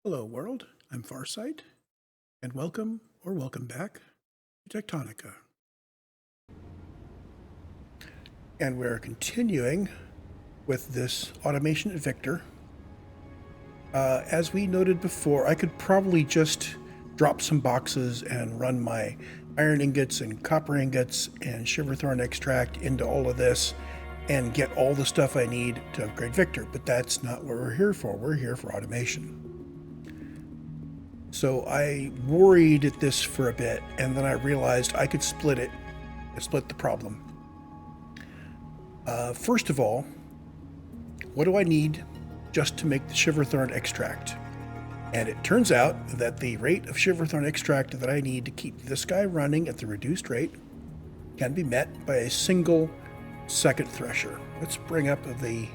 Hello, world. I'm Farsight, and welcome or welcome back to Techtonica. And we're continuing with this automation at Victor. As we noted before, I could probably just drop some boxes and run my iron ingots and copper ingots and shiverthorn extract into all of this and get all the stuff I need to upgrade Victor, but that's not what we're here for. We're here for automation. So I worried at this for a bit, and then I realized I could split it, split the problem. First of all, what do I need just to make the shiverthorn extract? And it turns out that the rate of shiverthorn extract that I need to keep this guy running at the reduced rate can be met by a single second thresher. Let's bring up the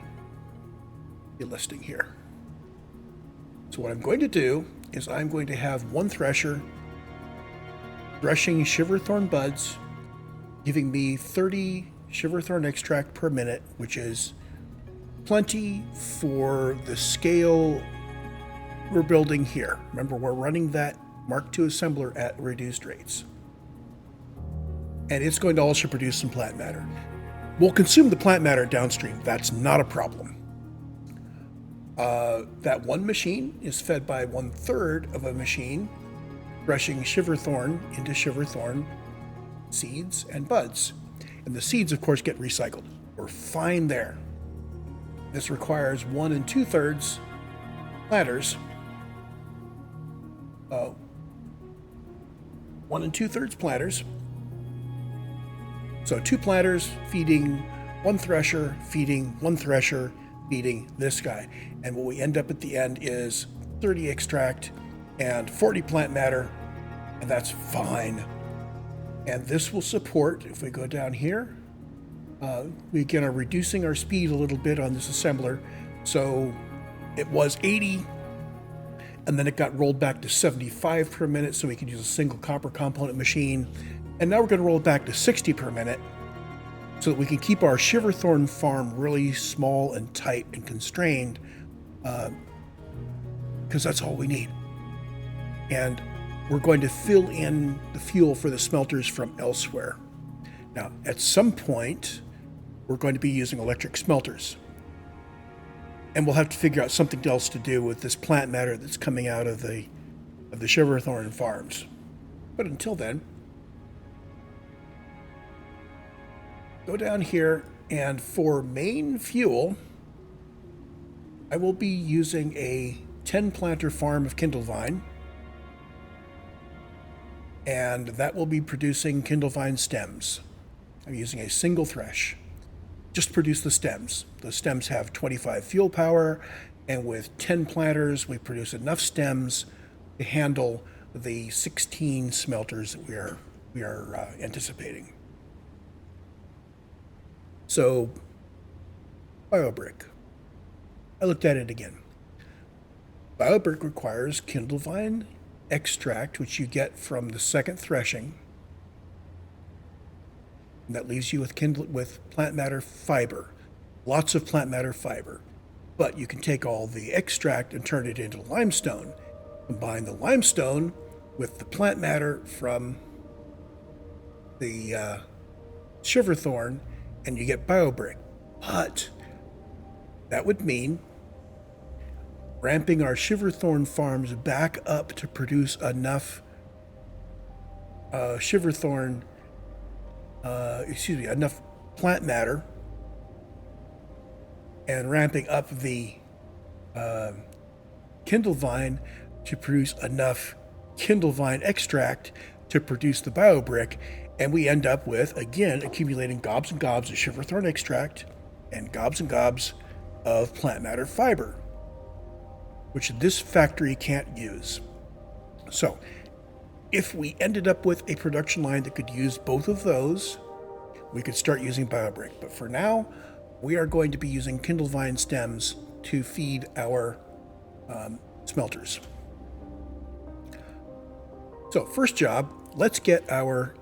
listing here. So what I'm going to do is I'm going to have one thresher threshing shiverthorn buds, giving me 30 shiverthorn extract per minute, which is plenty for the scale we're building here. Remember, we're running that Mark II assembler at reduced rates. And it's going to also produce some plant matter. We'll consume the plant matter downstream. That's not a problem. That one machine is fed by 1/3 of a machine, threshing shiverthorn into shiverthorn seeds and buds. And the seeds, of course, get recycled. We're fine there. This requires 1 2/3 platters. 1 2/3 platters. So 2 platters feeding 1 thresher, feeding 1 thresher, feeding this guy. And what we end up at the end is 30 extract and 40 plant matter, and that's fine. And this will support, if we go down here, we again are reducing our speed a little bit on this assembler. So it was 80, and then it got rolled back to 75 per minute, so we could use a single copper component machine. And now we're going to roll it back to 60 per minute, so that we can keep our shiverthorn farm really small and tight and constrained, because that's all we need. And we're going to fill in the fuel for the smelters from elsewhere. Now, at some point, we're going to be using electric smelters. And we'll have to figure out something else to do with this plant matter that's coming out of the shiverthorn farms. But until then, go down here, and for main fuel, I will be using a 10 planter farm of kindlevine, and that will be producing kindlevine stems. I'm using a single thresh, just produce the stems. The stems have 25 fuel power, and with 10 planters, we produce enough stems to handle the 16 smelters that we are anticipating. So, BioBrick. I looked at it again. BioBrick requires kindlevine extract, which you get from the second threshing. And that leaves you with plant matter fiber. Lots of plant matter fiber. But you can take all the extract and turn it into limestone. Combine the limestone with the plant matter from the shiverthorn, and you get BioBrick. But that would mean ramping our shiverthorn farms back up to produce enough enough plant matter, and ramping up the kindlevine to produce enough kindlevine extract to produce the BioBrick. And we end up with, again, accumulating gobs and gobs of shiverthorn extract and gobs of plant matter fiber, which this factory can't use. So if we ended up with a production line that could use both of those, we could start using BioBrick. But for now, we are going to be using kindlevine stems to feed our smelters. So first job, let's get our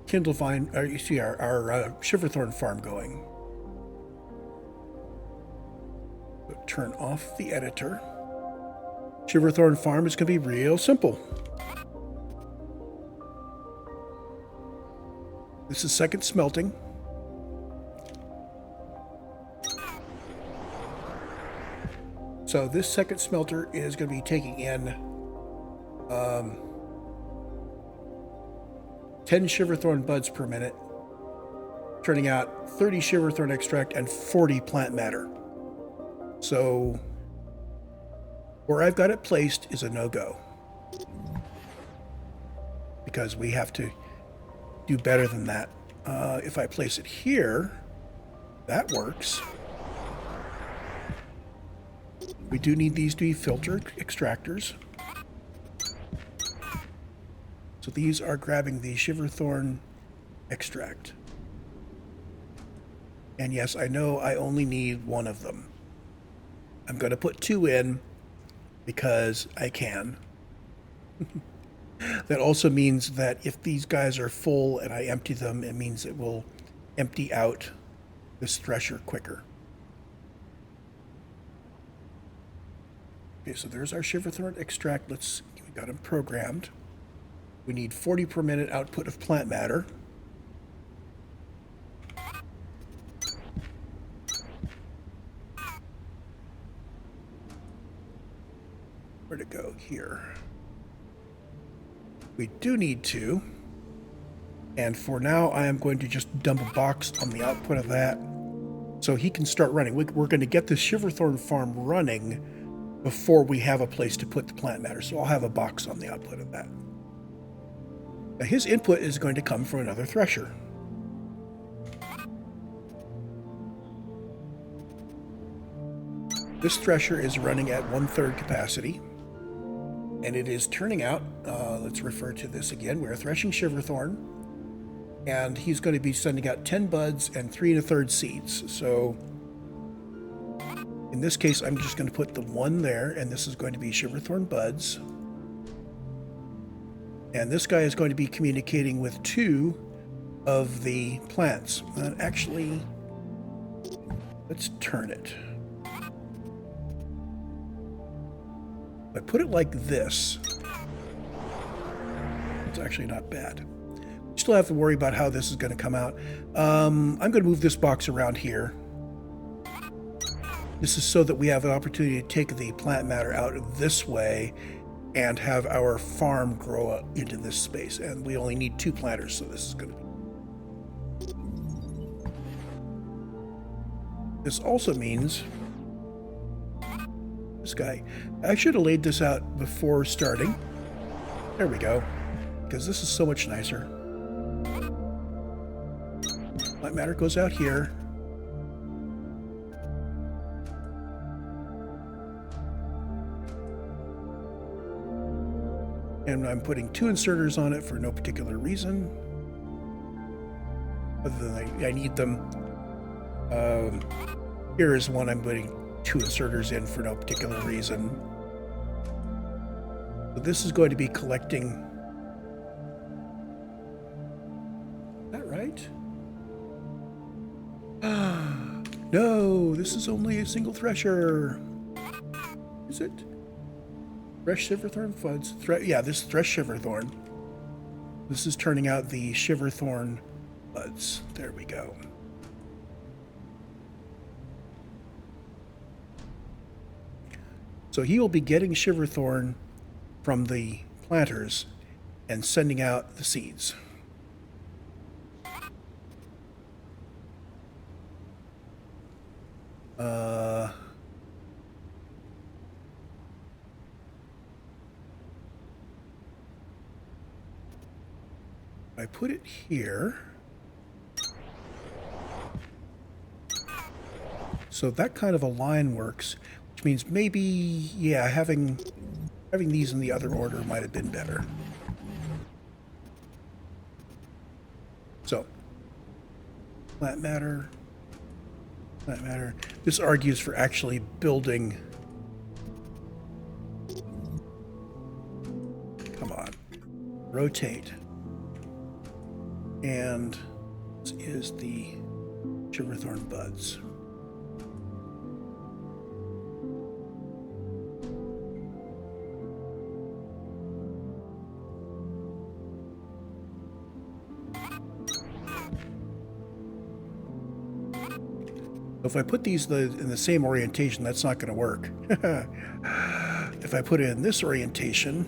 kindlevine, our shiverthorn farm going. So turn off the editor. Shiverthorn farm is going to be real simple. This is second smelting. So this second smelter is going to be taking in 10 Shiverthorn buds per minute, turning out 30 Shiverthorn extract and 40 plant matter. So where I've got it placed is a no-go, because we have to do better than that. If I place it here, that works. We do need these to be filter extractors. So these are grabbing the Shiverthorn extract. And yes, I know I only need one of them. I'm going to put 2 in because I can. That also means that if these guys are full and I empty them, it means it will empty out this thresher quicker. Okay, so there's our Shiverthorn extract. We got them programmed. We need 40 per minute output of plant matter. Where'd it go? Here. We do need 2. And for now, I am going to just dump a box on the output of that so he can start running. We're going to get the Shiverthorn farm running before we have a place to put the plant matter. So I'll have a box on the output of that. Now his input is going to come from another thresher. This thresher is running at 1/3 capacity, and it is turning out, let's refer to this again, we're threshing Shiverthorn, and he's going to be sending out 10 buds and 3 1/3 seeds. So in this case, I'm just going to put the 1 there, and this is going to be Shiverthorn buds. And this guy is going to be communicating with 2 of the plants. And actually, let's turn it. If I put it like this, it's actually not bad. We still have to worry about how this is going to come out. I'm going to move this box around here. This is so that we have an opportunity to take the plant matter out this way and have our farm grow up into this space. And we only need 2 planters, so this is going to be... This also means... This guy. I should have laid this out before starting. There we go. Because this is so much nicer. Plant matter goes out here. And I'm putting 2 inserters on it for no particular reason, other than I need them. Here is one I'm putting 2 inserters in for no particular reason. So this is going to be collecting... Is that right? No, this is only a single thresher. Is it? Thresh Shiverthorn buds. Yeah, this Thresh Shiverthorn. This is turning out the Shiverthorn buds. There we go. So he will be getting Shiverthorn from the planters and sending out the seeds. I put it here. So that kind of a line works, which means maybe, yeah, having these in the other order might have been better. So, plant matter. This argues for actually building. Come on. Rotate. And this is the Shiverthorn buds. If I put these in the same orientation, that's not going to work. If I put it in this orientation,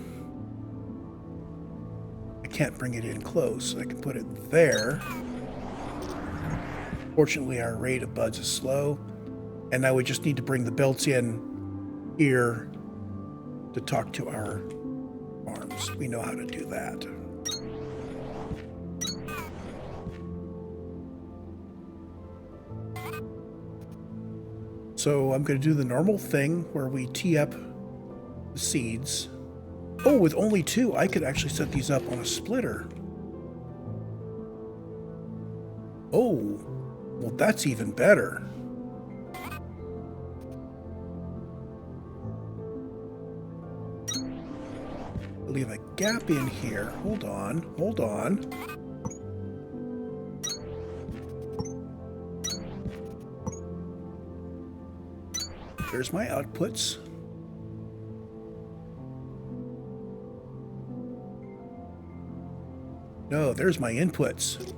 I can't bring it in close. I can put it there. Fortunately, our rate of buds is slow. And now we just need to bring the belts in here to talk to our arms. We know how to do that. So I'm going to do the normal thing where we tee up the seeds. Oh, with only 2, I could actually set these up on a splitter. Oh, well, that's even better. Leave a gap in here. Hold on, hold on. There's my outputs. No, there's my inputs.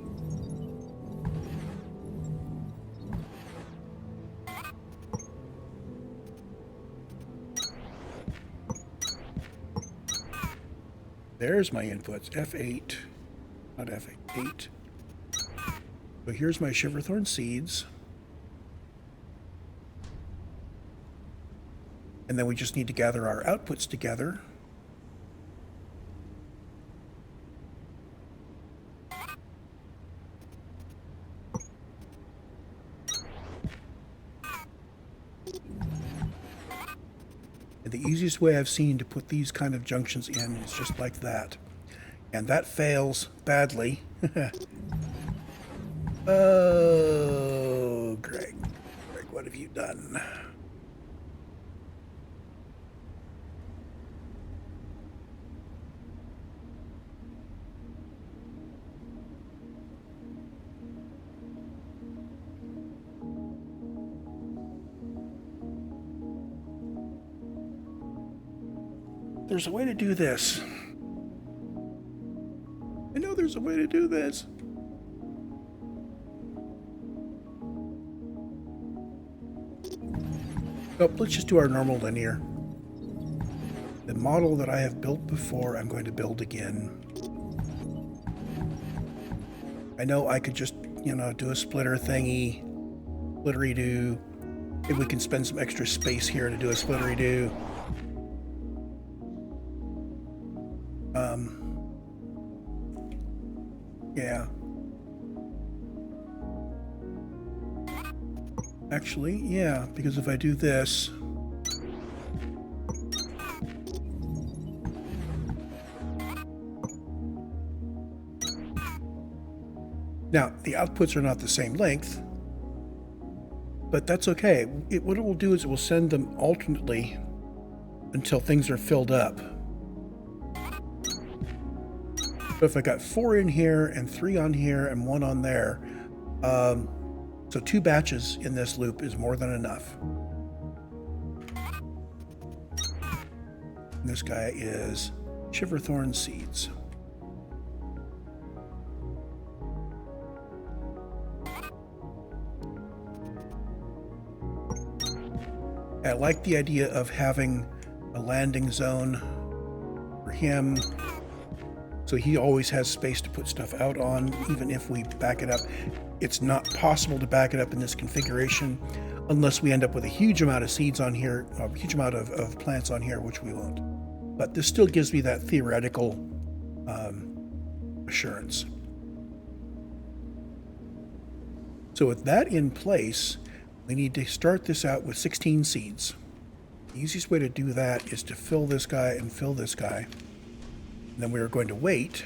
There's my inputs, F8, not F8. So here's my shiverthorn seeds. And then we just need to gather our outputs together. And the easiest way I've seen to put these kind of junctions in is just like that. And that fails badly. Oh, Greg. Greg, what have you done? There's a way to do this. I know there's a way to do this. Oh, let's just do our normal linear. The model that I have built before, I'm going to build again. I know I could just, do a splitter thingy, splittery-do. Maybe we can spend some extra space here to do a splittery-do. Yeah. Actually, yeah, because if I do this, now the outputs are not the same length, but that's okay. What it will do is it will send them alternately until things are filled up. So if I got 4 in here and 3 on here and 1 on there, so 2 batches in this loop is more than enough. And this guy is shiverthorn seeds. I like the idea of having a landing zone for him, so he always has space to put stuff out on, even if we back it up. It's not possible to back it up in this configuration unless we end up with a huge amount of seeds on here, a huge amount of plants on here, which we won't. But this still gives me that theoretical assurance. So with that in place, we need to start this out with 16 seeds. The easiest way to do that is to fill this guy and fill this guy. And then we are going to wait.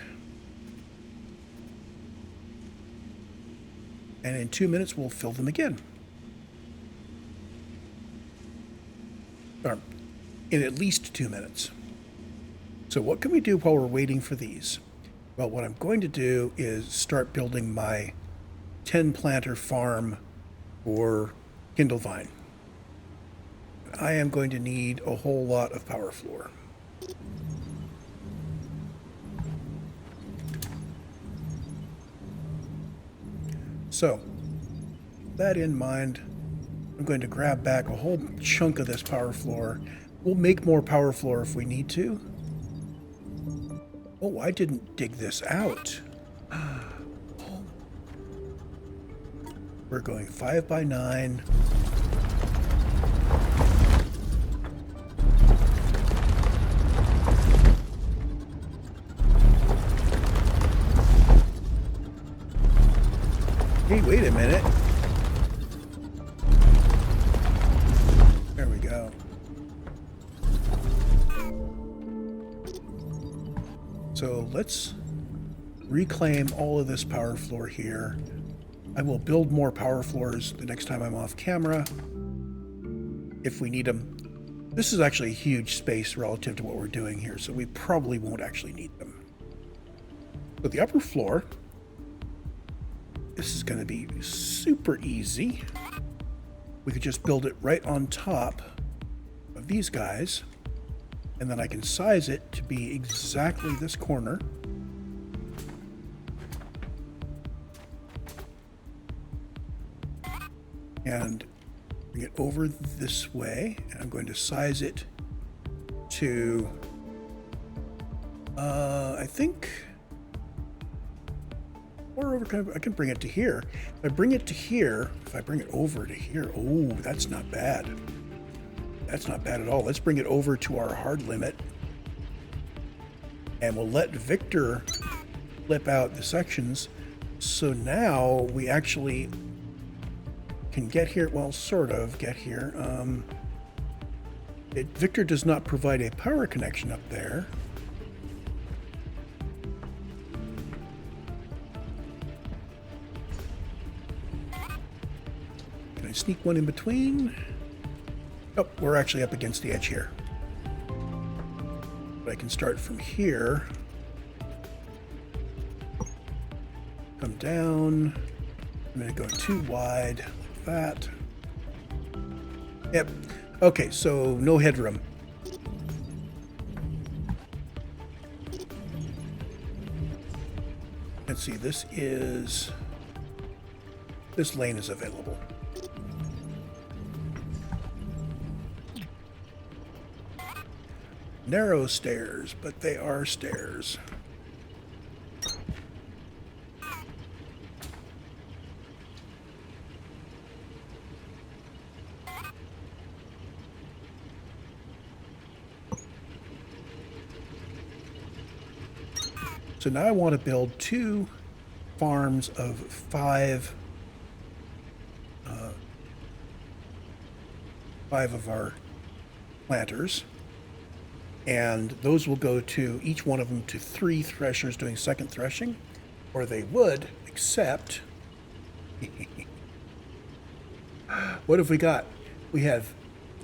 And in 2 minutes, we'll fill them again. Or in at least 2 minutes. So what can we do while we're waiting for these? Well, what I'm going to do is start building my 10 planter farm for Kindlevine. I am going to need a whole lot of power floor. So, that in mind, I'm going to grab back a whole chunk of this power floor. We'll make more power floor if we need to. Oh, I didn't dig this out. We're going 5 by 9. Hey, wait a minute. There we go. So let's reclaim all of this power floor here. I will build more power floors the next time I'm off camera, if we need them. This is actually a huge space relative to what we're doing here, so we probably won't actually need them. But the upper floor, this is going to be super easy. We could just build it right on top of these guys, and then I can size it to be exactly this corner. And bring it over this way, and I'm going to size it to, I think, or over, I can bring it to here. If I bring it to here, if I bring it over to here, oh, that's not bad. That's not bad at all. Let's bring it over to our hard limit, and we'll let Victor flip out the sections. So now we actually can get here, well, sort of get here. Victor does not provide a power connection up there. Can I sneak one in between? Oh, we're actually up against the edge here. But I can start from here. Come down. I'm going to go too wide. That. Yep. Okay, so no headroom. Let's see, this lane is available. Narrow stairs, but they are stairs. So now I want to build 2 farms of 5 of our planters, and those will go to each one of them to 3 threshers doing second threshing, or they would, except what have we got? We have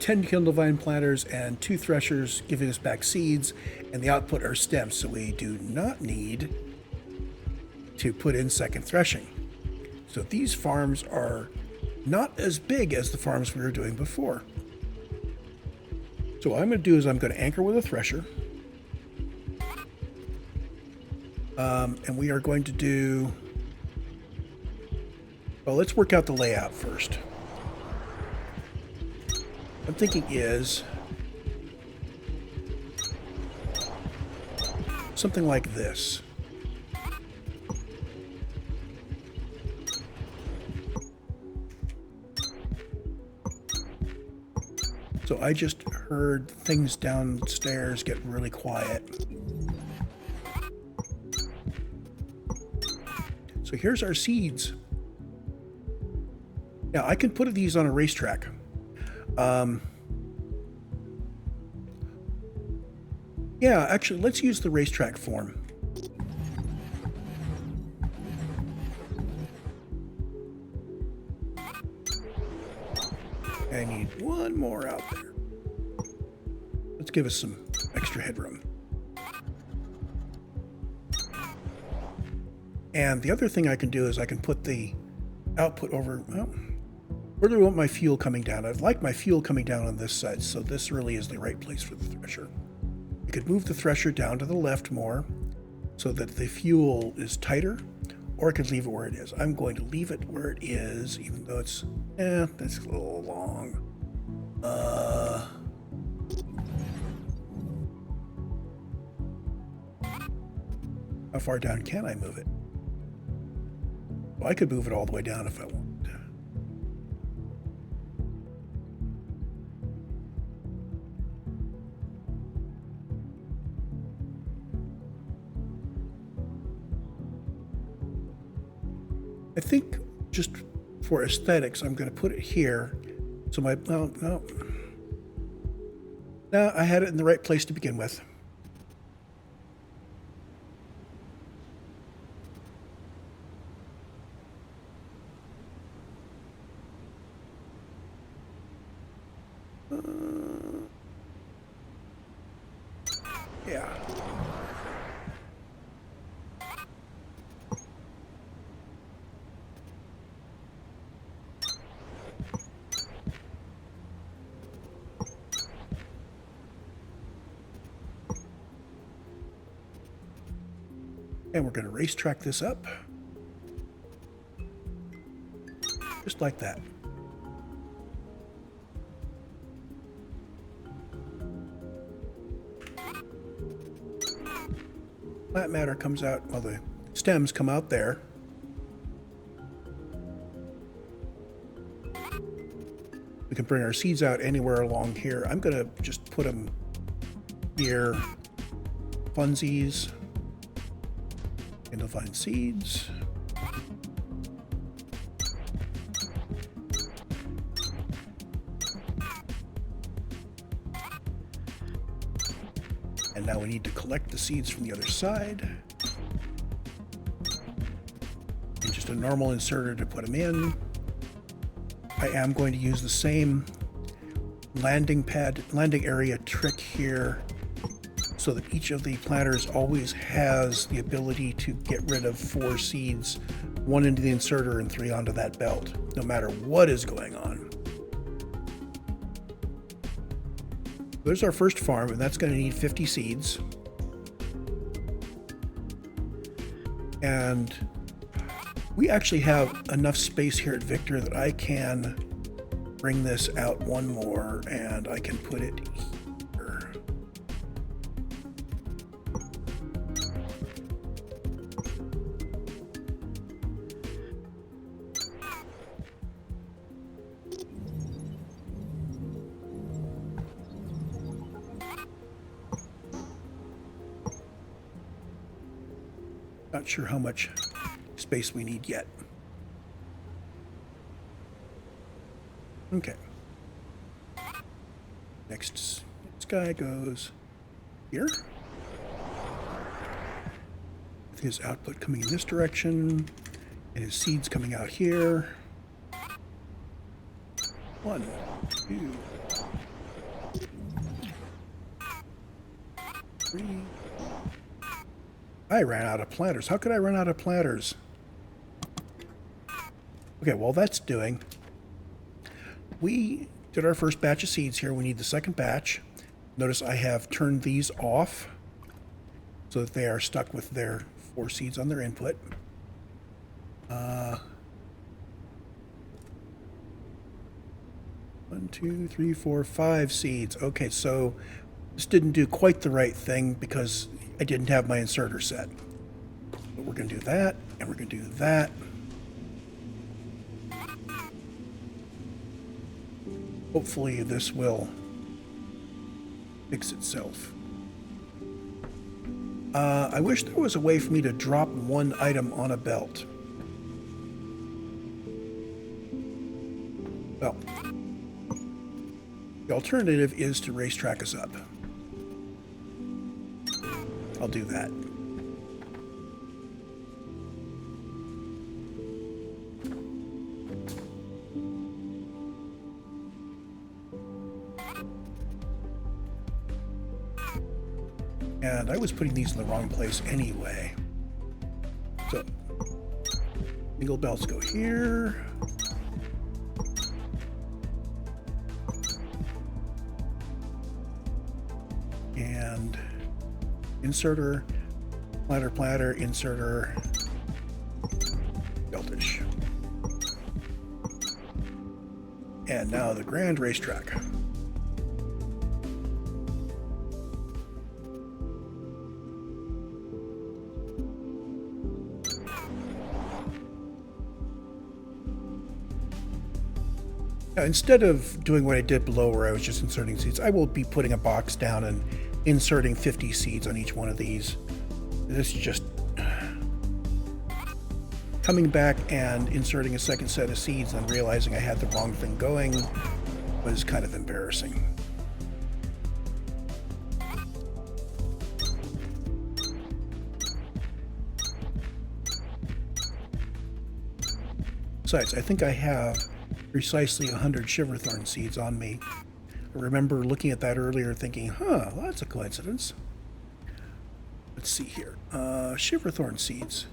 10 Kindlevine planters and 2 threshers giving us back seeds, and the output are stems, so we do not need to put in second threshing. So these farms are not as big as the farms we were doing before. So what I'm going to do is I'm going to anchor with a thresher, and we are going to do, well, let's work out the layout first. I'm thinking is something like this. So I just heard things downstairs get really quiet. So here's our seeds. Now I can put these on a racetrack. Yeah, actually, let's use the racetrack form. I need one more out there. Let's give us some extra headroom. And the other thing I can do is I can put the output over, well, where do I want my fuel coming down? I'd like my fuel coming down on this side, so this really is the right place for the thresher. You could move the thresher down to the left more so that the fuel is tighter, or I could leave it where it is. I'm going to leave it where it is, even though it's, that's a little long. How far down can I move it? Well, I could move it all the way down if I want. I think just for aesthetics, I'm going to put it here. So my, no, I had it in the right place to begin with. Yeah. And we're going to racetrack this up. Just like that. Plant matter comes out, well, the stems come out there. We can bring our seeds out anywhere along here. I'm going to just put them here. Funsies. And to find seeds. And now we need to collect the seeds from the other side. And just a normal inserter to put them in. I am going to use the same landing area trick here so that each of the planters always has the ability to get rid of 4 seeds, 1 into the inserter and 3 onto that belt, no matter what is going on. There's our first farm, and that's going to need 50 seeds. And we actually have enough space here at Victor that I can bring this out one more, and I can put it here. Not sure how much space we need yet. Okay. Next guy goes here. With his output coming in this direction, and his seeds coming out here. 1, 2, 3. I ran out of planters. How could I run out of planters? Okay, well, that's doing. We did our first batch of seeds here. We need the second batch. Notice I have turned these off so that they are stuck with their 4 seeds on their input. 1, 2, 3, 4, 5 seeds. Okay, so this didn't do quite the right thing because I didn't have my inserter set. But we're going to do that, and we're going to do that. Hopefully this will fix itself. I wish there was a way for me to drop one item on a belt. Well, the alternative is to racetrack us up. I'll do that. And I was putting these in the wrong place anyway. So, single belts go here. And inserter, platter, inserter, beltish. And now the grand racetrack. Now, instead of doing what I did below where I was just inserting seeds, I will be putting a box down and inserting 50 seeds on each one of these. This is just coming back and inserting a second set of seeds and realizing I had the wrong thing going was kind of embarrassing. Besides, I think I have precisely 100 Shiverthorn seeds on me. I remember looking at that earlier thinking, well, that's a coincidence. Let's see here. Shiverthorn seeds.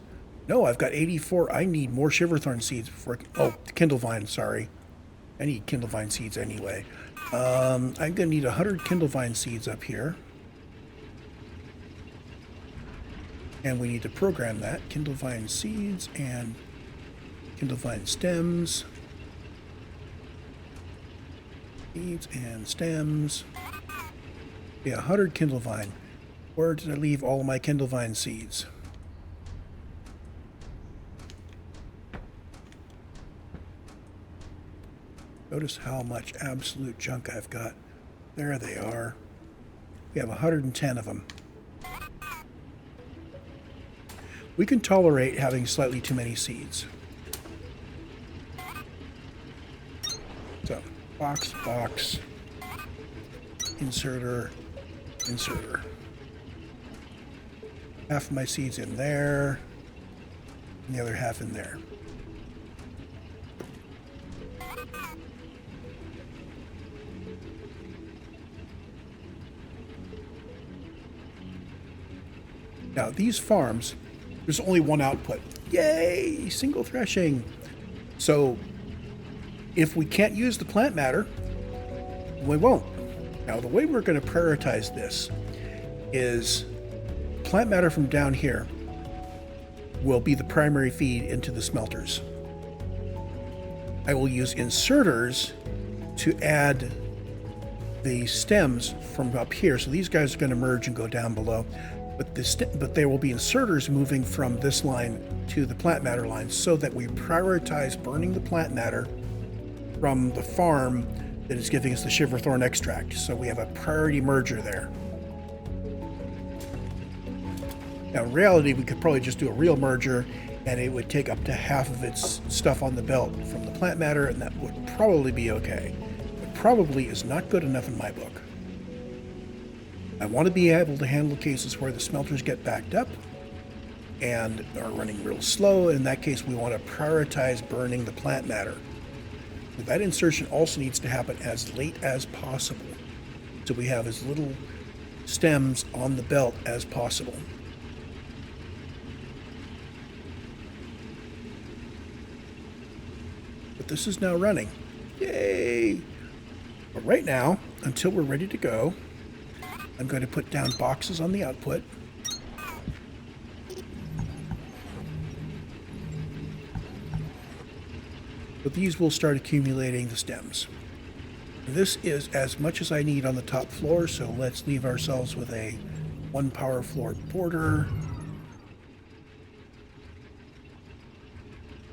No, I've got 84. I need more Shiverthorn seeds before Kindlevine, sorry. I need Kindlevine seeds anyway. I'm going to need 100 Kindlevine seeds up here. And we need to program that. Kindlevine seeds and Kindlevine stems. Seeds and stems. Yeah, 100 Kindlevine. Where did I leave all my Kindlevine seeds? Notice how much absolute junk I've got. There they are. We have 110 of them. We can tolerate having slightly too many seeds. So, box, box, inserter, inserter. Half of my seeds in there, and the other half in there. Now, these farms, there's only one output. Yay! Single threshing. So, if we can't use the plant matter, we won't. Now, the way we're going to prioritize this is plant matter from down here will be the primary feed into the smelters. I will use inserters to add the stems from up here. So these guys are going to merge and go down below. But there will be inserters moving from this line to the plant matter line so that we prioritize burning the plant matter from the farm that is giving us the Shiverthorn extract. So we have a priority merger there. Now, in reality, we could probably just do a real merger and it would take up to half of its stuff on the belt from the plant matter, and that would probably be okay. But probably is not good enough in my book. I want to be able to handle cases where the smelters get backed up and are running real slow. In that case, we want to prioritize burning the plant matter. But that insertion also needs to happen as late as possible, so we have as little stems on the belt as possible. But this is now running. Yay! But right now, until we're ready to go, I'm going to put down boxes on the output. But these will start accumulating the stems. This is as much as I need on the top floor, so let's leave ourselves with a 1 power floor border.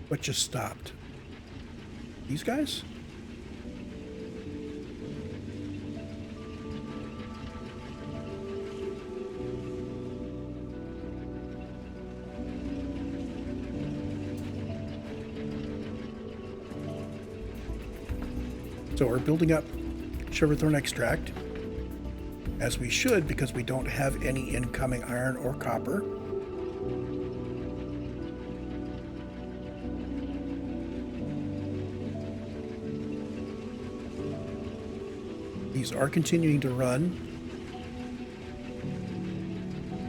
What just stopped? These guys? So we're building up Shiverthorn extract, as we should, because we don't have any incoming iron or copper. These are continuing to run.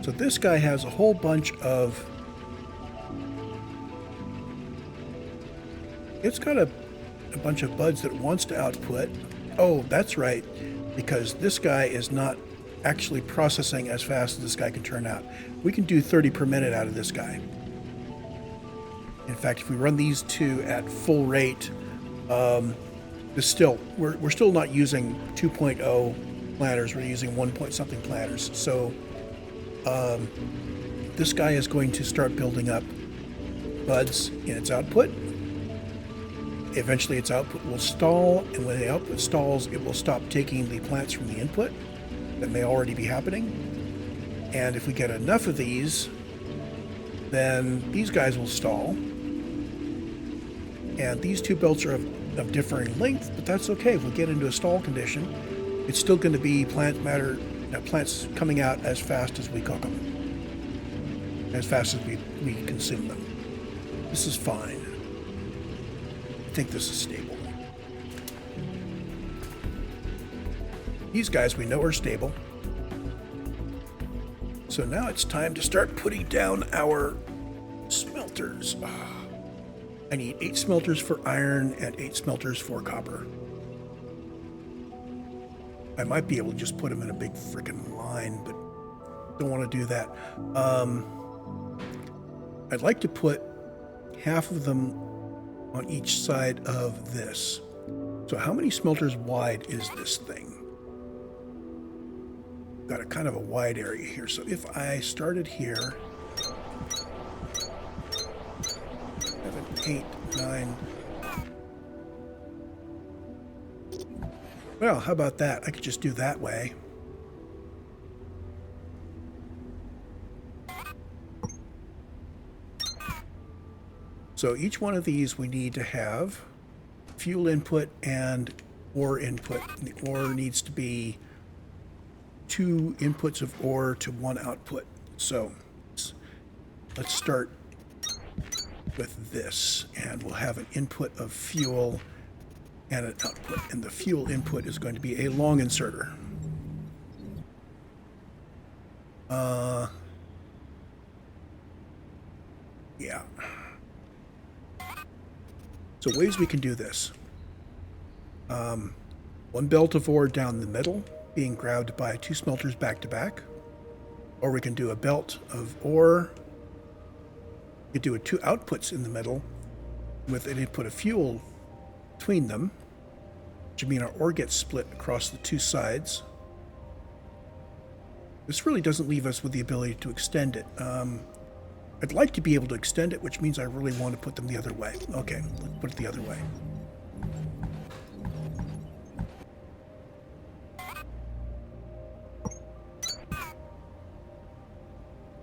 So this guy has a whole bunch of... It's got a bunch of buds that it wants to output. Oh, that's right, because this guy is not actually processing as fast as this guy can turn out. We can do 30 per minute out of this guy. In fact, if we run these two at full rate, we're still not using 2.0 planters. We're using 1 point something planters. So this guy is going to start building up buds in its output. Eventually its output will stall, and when the output stalls, it will stop taking the plants from the input. That may already be happening. And if we get enough of these, then these guys will stall. And these two belts are of differing length, but that's okay. If we get into a stall condition, it's still going to be plants coming out as fast as we cook them, as fast as we consume them. This is fine. I think this is stable. These guys we know are stable. So now it's time to start putting down our smelters. I need 8 smelters for iron and 8 smelters for copper. I might be able to just put them in a big freaking line, but don't want to do that. I'd like to put half of them on each side of this. So how many smelters wide is this thing? Got a kind of a wide area here. So if I started here, 7, 8, 9. Well, how about that? I could just do that way. So each one of these we need to have fuel input and ore input. The ore needs to be 2 inputs of ore to 1 output. So let's start with this, and we'll have an input of fuel and an output, and the fuel input is going to be a long inserter. Yeah. So ways we can do this. 1 belt of ore down the middle, being grabbed by 2 smelters back to back. Or we can do a belt of ore. You could do 2 outputs in the middle with an input of fuel between them, which would mean our ore gets split across the 2 sides. This really doesn't leave us with the ability to extend it. I'd like to be able to extend it, which means I really want to put them the other way. Okay, let's put it the other way.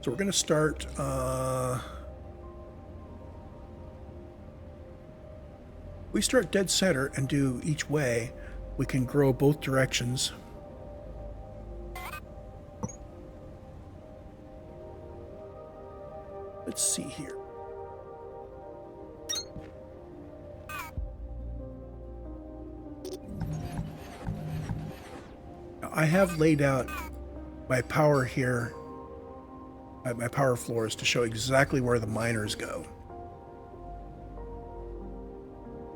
So we're going to start... we start dead center and do each way, we can grow both directions. Let's see here. Now, I have laid out my power here, my power floors, to show exactly where the miners go.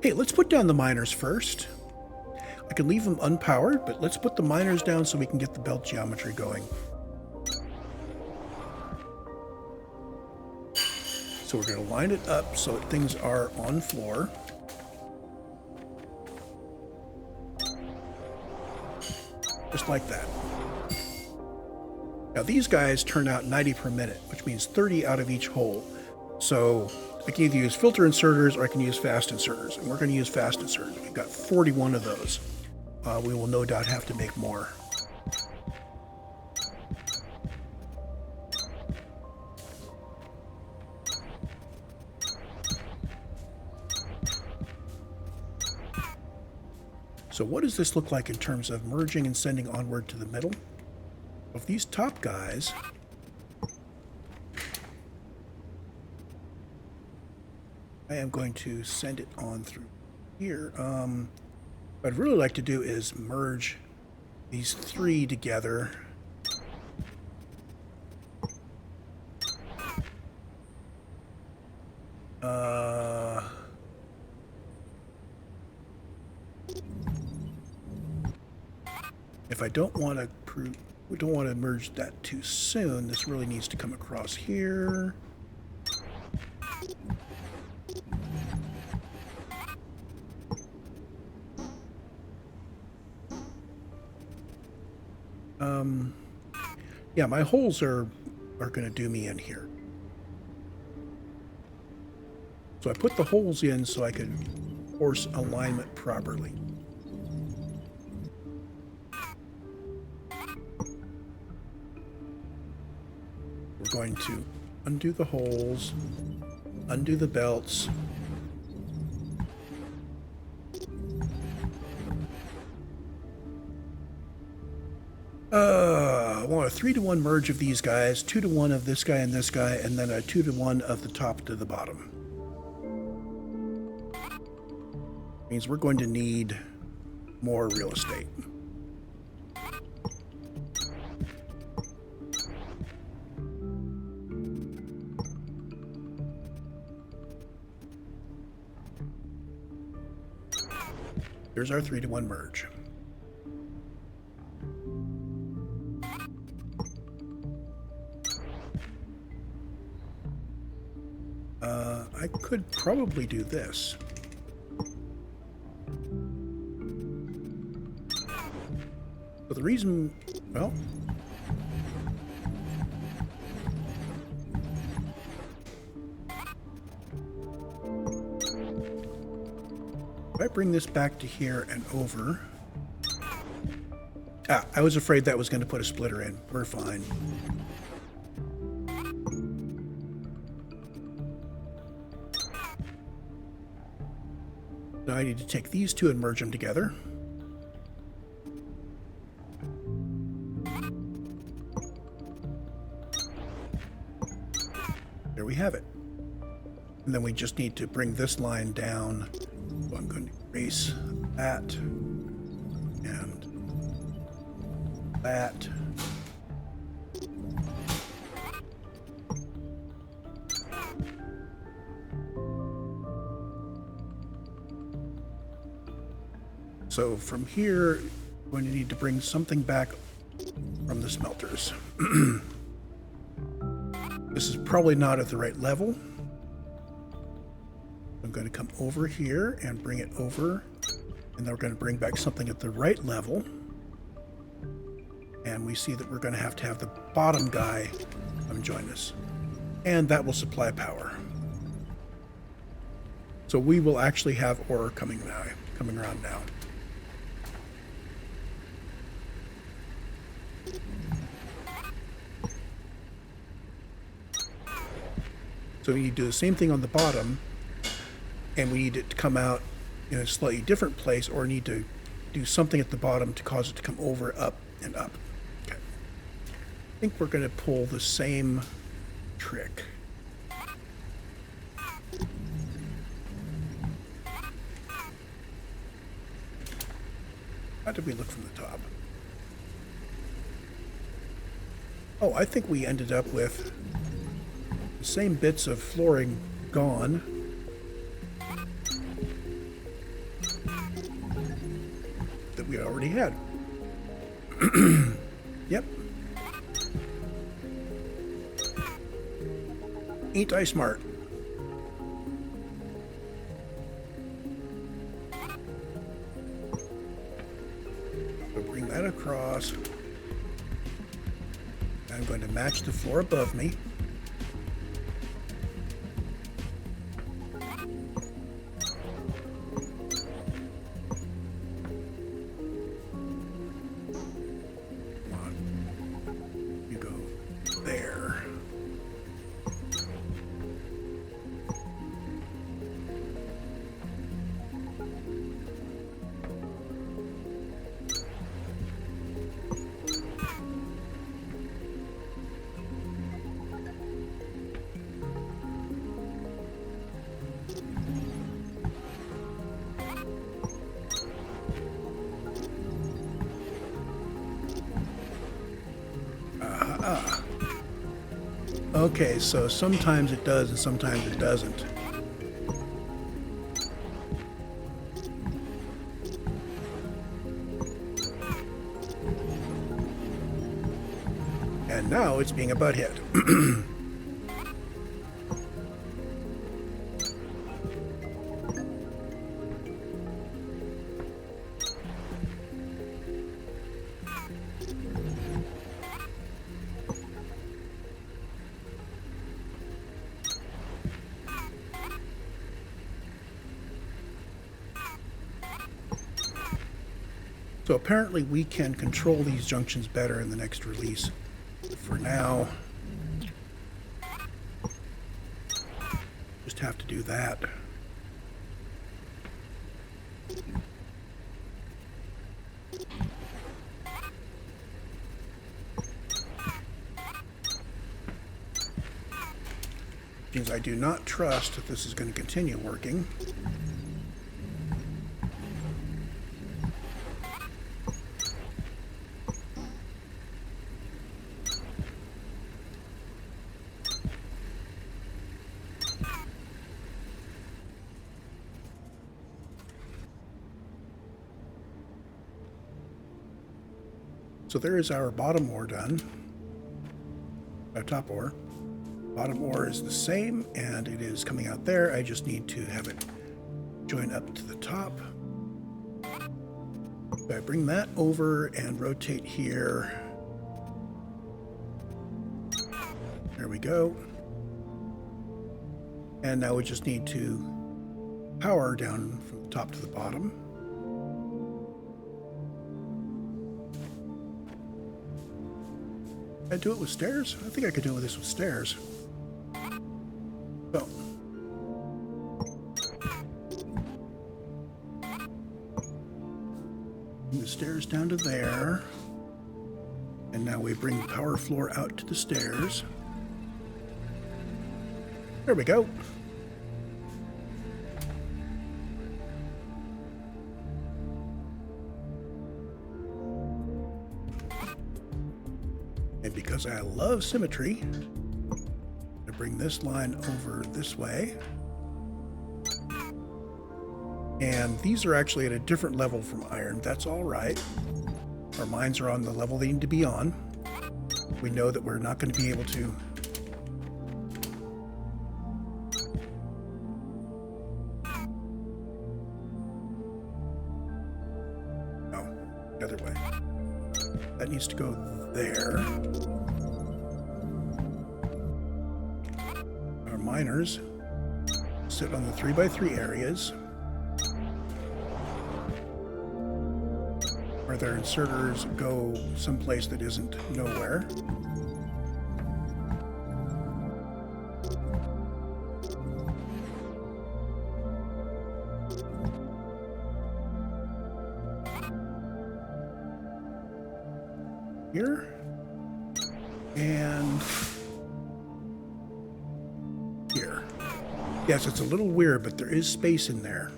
Hey, let's put down the miners first. I can leave them unpowered, but let's put the miners down so we can get the belt geometry going. So we're going to line it up so that things are on floor. Just like that. Now these guys turn out 90 per minute, which means 30 out of each hole. So I can either use filter inserters or I can use fast inserters. And we're going to use fast inserters. We've got 41 of those. We will no doubt have to make more. So what does this look like in terms of merging and sending onward to the middle? Of these top guys, I am going to send it on through here. What I'd really like to do is merge these 3 together. If I don't want to we don't want to merge that too soon. This really needs to come across here. Yeah, my holes are going to do me in here. So I put the holes in so I could force alignment properly. We're going to undo the holes, undo the belts. I want a 3-to-1 merge of these guys, 2-to-1 of this guy, and then a 2-to-1 of the top to the bottom. Means we're going to need more real estate. Here's our 3-to-1 merge. I could probably do this. But the reason, well, if I bring this back to here and over. I was afraid that was going to put a splitter in. We're fine. Now I need to take these two and merge them together. There we have it. And then we just need to bring this line down. So I'm going to erase that and that. So from here, we're going to need to bring something back from the smelters. This is probably not at the right level. I'm going to come over here and bring it over, and then we're going to bring back something at the right level. And we see that we're going to have the bottom guy come join us. And that will supply power. So we will actually have ore coming around now. So we need to do the same thing on the bottom, and we need it to come out in a slightly different place, or need to do something at the bottom to cause it to come over, up, and up. Okay. I think we're going to pull the same trick. How did we look from the top? Oh, I think we ended up with the same bits of flooring gone. That we already had. Yep. Ain't I smart? So bring that across. I'm going to match the floor above me. Okay, so sometimes it does and sometimes it doesn't. And now it's being a butthead. So apparently we can control these junctions better in the next release. For now, just have to do that. Means I do not trust that this is going to continue working. So there is our bottom ore done. Our top ore. Bottom ore is the same, and it is coming out there. I just need to have it join up to the top. So I bring that over and rotate here. There we go. And now we just need to power down from the top to the bottom. Can I do it with stairs? I think I could do this with stairs. So. Bring the stairs down to there. And now we bring the power floor out to the stairs. There we go. And because I love symmetry, I bring this line over this way. And these are actually at a different level from iron. That's all right. Our mines are on the level they need to be on. We know that we're not going to be able to the other way. That needs to go there. Our miners sit on the 3x3 areas where their inserters go someplace that isn't nowhere. Here and here. Yes, it's a little weird, but there is space in there.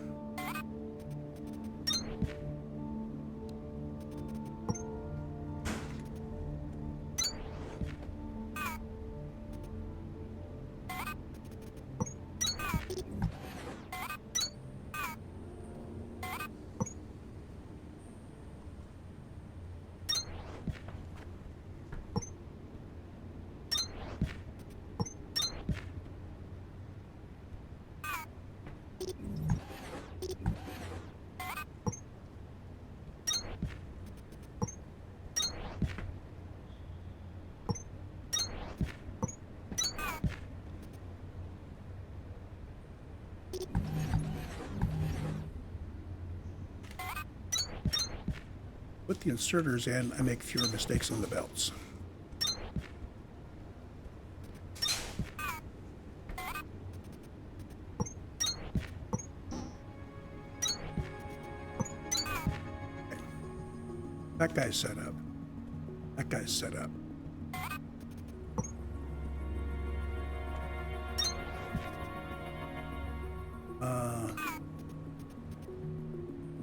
Put the inserters in, I make fewer mistakes on the belts. Okay. That guy's set up. That guy's set up.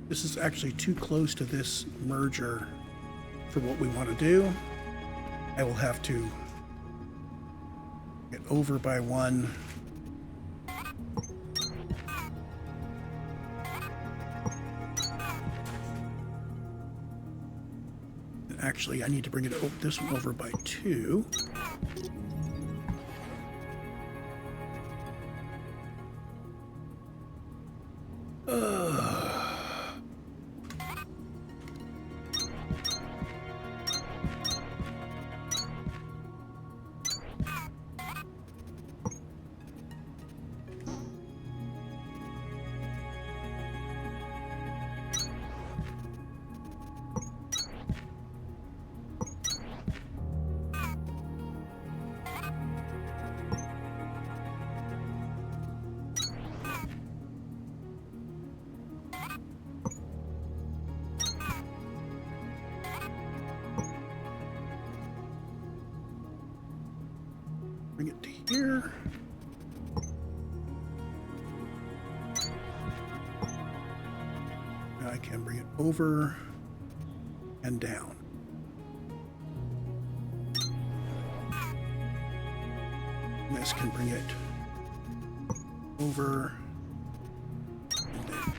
This is actually too close to this merger for what we want to do. I will have to get over by one. And actually, I need to bring it this one over by two. Bring it to here. Now I can bring it over and down. And this can bring it over and down.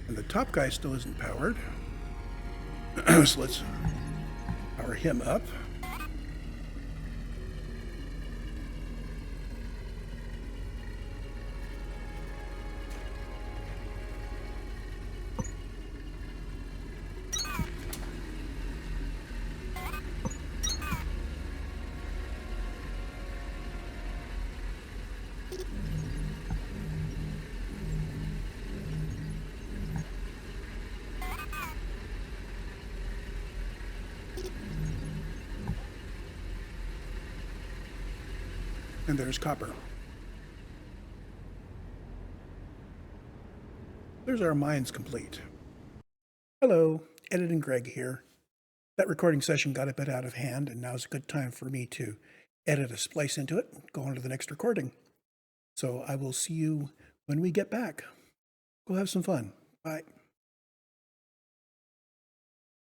And the top guy still isn't powered. So let's power him up. And there's copper. There's our mines complete. Hello, Ed and Greg here. That recording session got a bit out of hand, and now's a good time for me to edit a splice into it, go on to the next recording. So I will see you when we get back. Go have some fun. Bye.